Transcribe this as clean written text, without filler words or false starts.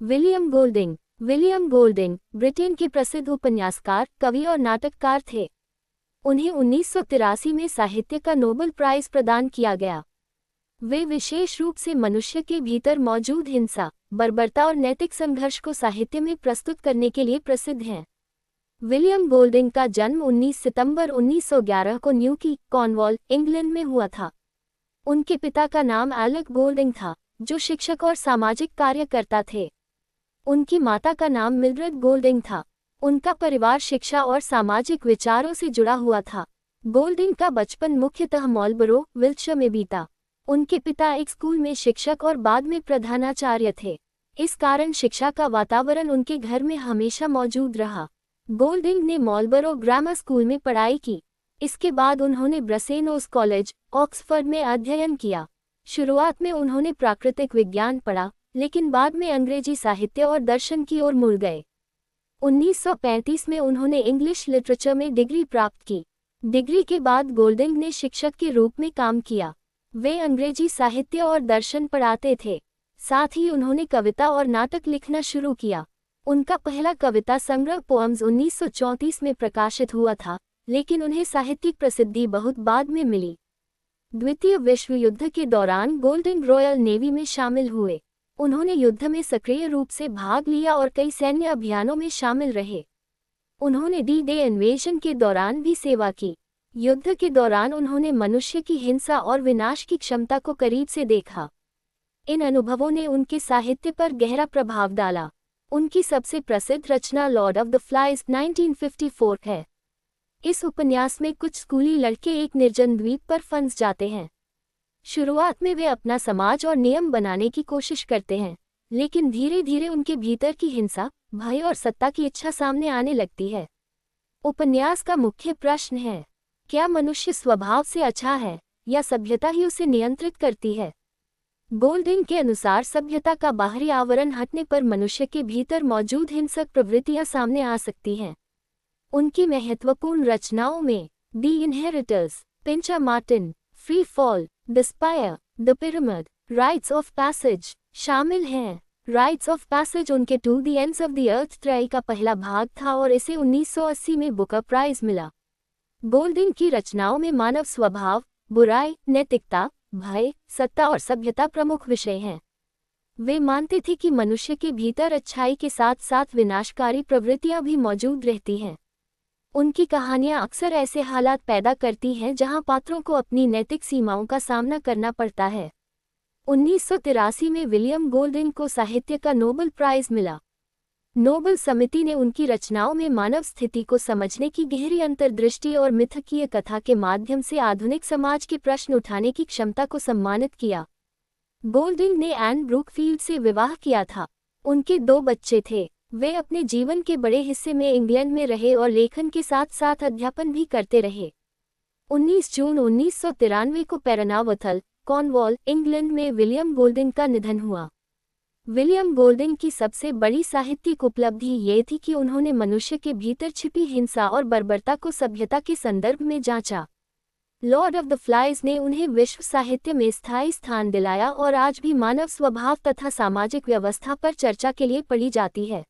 William Golding. William Golding Britain के प्रसिद्ध उपन्यासकार, कवि और नाटककार थे। उन्हें 1983 में साहित्य का नोबेल प्राइज प्रदान किया गया। वे विशेष रूप से मनुष्य के भीतर मौजूद हिंसा, बर्बरता और नैतिक संघर्ष को साहित्य में प्रस्तुत करने के लिए प्रसिद्ध हैं। विलियम गोल्डिंग का जन्म 19 सितंबर 1911 को न्यूकी, कॉर्नवॉल, इंग्लैंड में हुआ था। उनके पिता का नाम एलेक गोल्डिंग था, जो शिक्षक और सामाजिक कार्यकर्ता थे। उनकी माता का नाम मिल्ड्रेड गोल्डिंग था। उनका परिवार शिक्षा और सामाजिक विचारों से जुड़ा हुआ था। गोल्डिंग का बचपन मुख्यतः मार्लबरो, विल्टशर में बीता। उनके पिता एक स्कूल में शिक्षक और बाद में प्रधानाचार्य थे। इस कारण शिक्षा का वातावरण उनके घर में हमेशा मौजूद रहा। गोल्डिंग ने मार्लबरो ग्रामर स्कूल में पढ़ाई की। इसके बाद उन्होंने ब्रसेनोस कॉलेज, ऑक्सफोर्ड में अध्ययन किया। शुरुआत में उन्होंने प्राकृतिक विज्ञान पढ़ा, लेकिन बाद में अंग्रेजी साहित्य और दर्शन की ओर मुड़ गए। 1935 में उन्होंने इंग्लिश लिटरेचर में डिग्री प्राप्त की। डिग्री के बाद गोल्डिंग ने शिक्षक के रूप में काम किया। वे अंग्रेजी साहित्य और दर्शन पढ़ाते थे। साथ ही उन्होंने कविता और नाटक लिखना शुरू किया। उनका पहला कविता संग्रह पोएम्स 1934 में प्रकाशित हुआ था, लेकिन उन्हें साहित्यिक प्रसिद्धि बहुत बाद में मिली। द्वितीय विश्व युद्ध के दौरान गोल्डिंग रॉयल नेवी में शामिल हुए। उन्होंने युद्ध में सक्रिय रूप से भाग लिया और कई सैन्य अभियानों में शामिल रहे। उन्होंने डी-डे इन्वेजन के दौरान भी सेवा की। युद्ध के दौरान उन्होंने मनुष्य की हिंसा और विनाश की क्षमता को करीब से देखा। इन अनुभवों ने उनके साहित्य पर गहरा प्रभाव डाला। उनकी सबसे प्रसिद्ध रचना लॉर्ड ऑफ द फ्लाइज 1954 है। इस उपन्यास में कुछ स्कूली लड़के एक निर्जन द्वीप पर फंस जाते हैं। शुरुआत में वे अपना समाज और नियम बनाने की कोशिश करते हैं, लेकिन धीरे धीरे उनके भीतर की हिंसा, भय और सत्ता की इच्छा सामने आने लगती है। उपन्यास का मुख्य प्रश्न है, क्या मनुष्य स्वभाव से अच्छा है या सभ्यता ही उसे नियंत्रित करती है? गोल्डिंग के अनुसार सभ्यता का बाहरी आवरण हटने पर मनुष्य के भीतर मौजूद हिंसक प्रवृत्तियां सामने आ सकती हैं। उनकी महत्वपूर्ण रचनाओं में the inheritors, Pincher Martin, free fall, the spire, the pyramid, rites of passage शामिल हैं। राइट्स ऑफ पैसेज उनके to the ends of the earth त्रय का पहला भाग था और इसे 1980 में बुकर प्राइज मिला। गोल्डिंग की रचनाओं में मानव स्वभाव, बुराई, नैतिकता, भय, सत्ता और सभ्यता प्रमुख विषय हैं। वे मानते थे कि मनुष्य के भीतर अच्छाई के साथ साथ विनाशकारी प्रवृत्तियां भी मौजूद रहती हैं। उनकी कहानियां अक्सर ऐसे हालात पैदा करती हैं जहां पात्रों को अपनी नैतिक सीमाओं का सामना करना पड़ता है। 1983 में विलियम गोल्डिंग को साहित्य का नोबेल प्राइज मिला। नोबेल समिति ने उनकी रचनाओं में मानव स्थिति को समझने की गहरी अंतर्दृष्टि और मिथकीय कथा के माध्यम से आधुनिक समाज के प्रश्न उठाने की क्षमता को सम्मानित किया। गोल्डिंग ने एन ब्रूकफील्ड से विवाह किया था। उनके 2 बच्चे थे। वे अपने जीवन के बड़े हिस्से में इंग्लैंड में रहे और लेखन के साथ साथ अध्यापन भी करते रहे। 19 जून 1993 को पेरनावथल, कॉर्नवॉल, इंग्लैंड में विलियम गोल्डिंग का निधन हुआ। विलियम गोल्डिंग की सबसे बड़ी साहित्यिक उपलब्धि ये थी कि उन्होंने मनुष्य के भीतर छिपी हिंसा और बर्बरता को सभ्यता के संदर्भ में जांचा। लॉर्ड ऑफ द फ्लाइज ने उन्हें विश्व साहित्य में स्थायी स्थान दिलाया और आज भी मानव स्वभाव तथा सामाजिक व्यवस्था पर चर्चा के लिए पढ़ी जाती है।